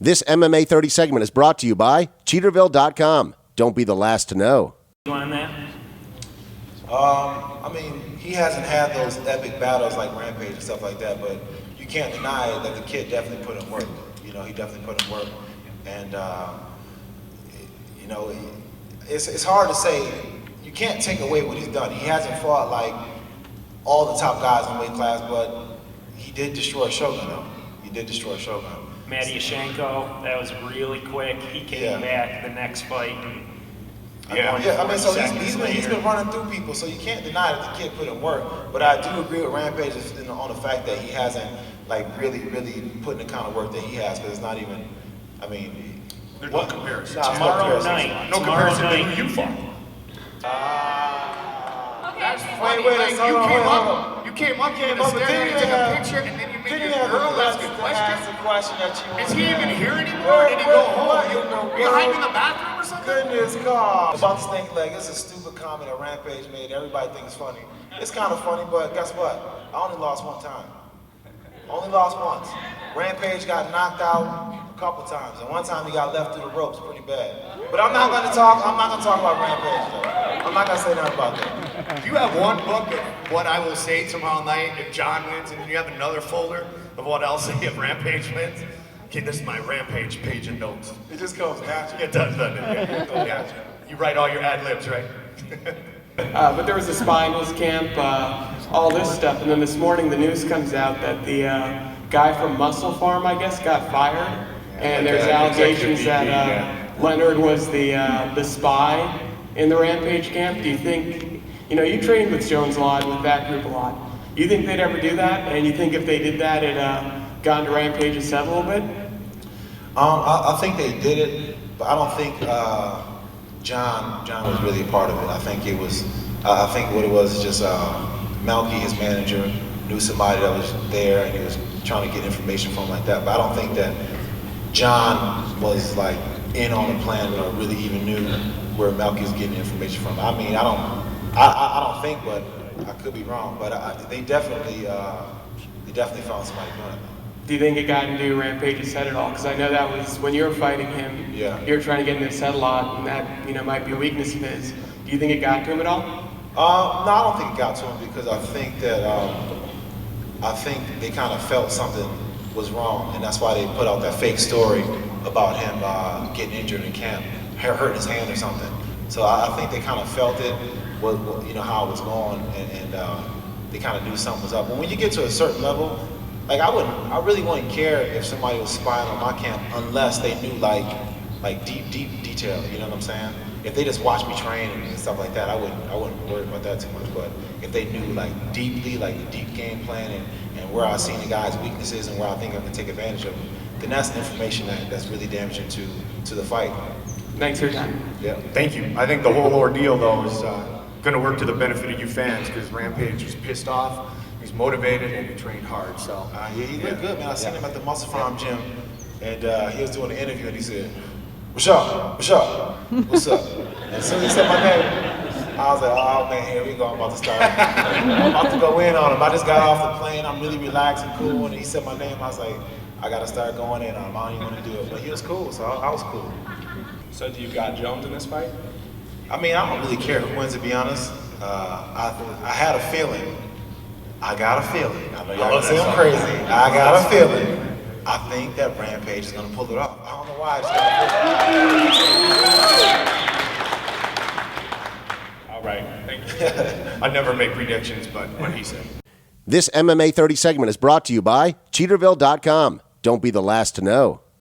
This MMA 30 segment is brought to you by Cheaterville.com. Don't be the last to know. You on that? I mean, he hasn't had those epic battles like Rampage and stuff like that, but you can't deny that the kid definitely put in work. You know, he definitely put in work. And, you know, it's hard to say. You can't take away what he's done. He hasn't fought like all the top guys in weight class, but he did destroy Shogun, though. He did destroy Shogun. Matyashenko, that was really quick. He came back the next fight. And I mean, so he's been running through people, so you can't deny that the kid put in work. But I do agree with Rampage on the fact that he hasn't like really put in the kind of work that he has, because it's not even. I mean, there's no comparison. Tomorrow night. No comparison to who you fought. That's funny. You came up here and took a picture, and then you made your girl ask a question. Is he even here anymore? Did he go home? Are you hiding in the bathroom or something? Goodness God. About the stink leg, it's a stupid comment that Rampage made. Everybody thinks it's funny. It's kind of funny, but guess what? I only lost one time. Only lost once. Rampage got knocked out a couple times, and one time he got left through the ropes pretty bad. But I'm not gonna talk about Rampage though. I'm not gonna say nothing about that. You have one book of what I will say tomorrow night if John wins, and then you have another folder of what I'll say if Rampage wins. Okay, this is my Rampage page of notes. It just goes naturally. It does, doesn't it? Yeah. You write all your ad libs, right? But there was a spy in his camp, all this stuff, and then this morning the news comes out that the guy from Muscle Farm, I guess, got fired, and there's allegations that Leonard was the spy in the Rampage camp. Do you think, you know, you trained with Jones a lot, with that group a lot, do you think they'd ever do that? And you think if they did that, it gone to Rampage and said a little bit? I think they did it, but I don't think John was really a part of it. I think it was, I think what it was is just Melky, his manager, knew somebody that was there and he was trying to get information from like that. But I don't think that John was like in on the plan or really even knew where Melky was getting information from. I mean, I don't think, but I could be wrong. But they definitely found somebody doing it. Do you think it got into Rampage's head at all? Because I know that was when you were fighting him. Yeah. You were trying to get into his head a lot, and that, you know, might be a weakness of his. Do you think it got to him at all? No, I don't think it got to him, because I think that they kind of felt something was wrong, and that's why they put out that fake story about him getting injured in camp, hurting his hand or something. So I think they kind of felt it, you know, how it was going, and they kind of knew something was up. But when you get to a certain level, like I really wouldn't care if somebody was spying on my camp unless they knew like deep detail. You know what I'm saying? If they just watched me train and stuff like that, I wouldn't worry about that too much. But if they knew like deeply, like the deep game plan and where I seen the guy's weaknesses and where I think I can take advantage of them, then that's information that's really damaging to the fight. Thanks for your time. Yeah. Thank you. I think the whole ordeal though is going to work to the benefit of you fans, because Rampage was pissed off. He's motivated and he trained hard. So yeah, he looked good, man. I seen him at the Muscle Farm gym, and he was doing an interview, and he said, "What's up? What's up? What's up?" And as soon as he said my name, I was like, "Oh man, here we go. I'm about to start. I'm about to go in on him." I just got off the plane. I'm really relaxed and cool. And he said my name, I was like, "I got to start going in on him. I don't even want to do it." But he was cool, so I was cool. do you got Jones in this fight? I mean, I don't really care who wins, to be honest. I had a feeling. I got a feeling. I know y'all gonna say I'm crazy. I got a feeling. I think that Rampage is gonna pull it off. I don't know why. All right, thank you. I never make predictions, but what he said. This MMA 30 segment is brought to you by Cheaterville.com. Don't be the last to know.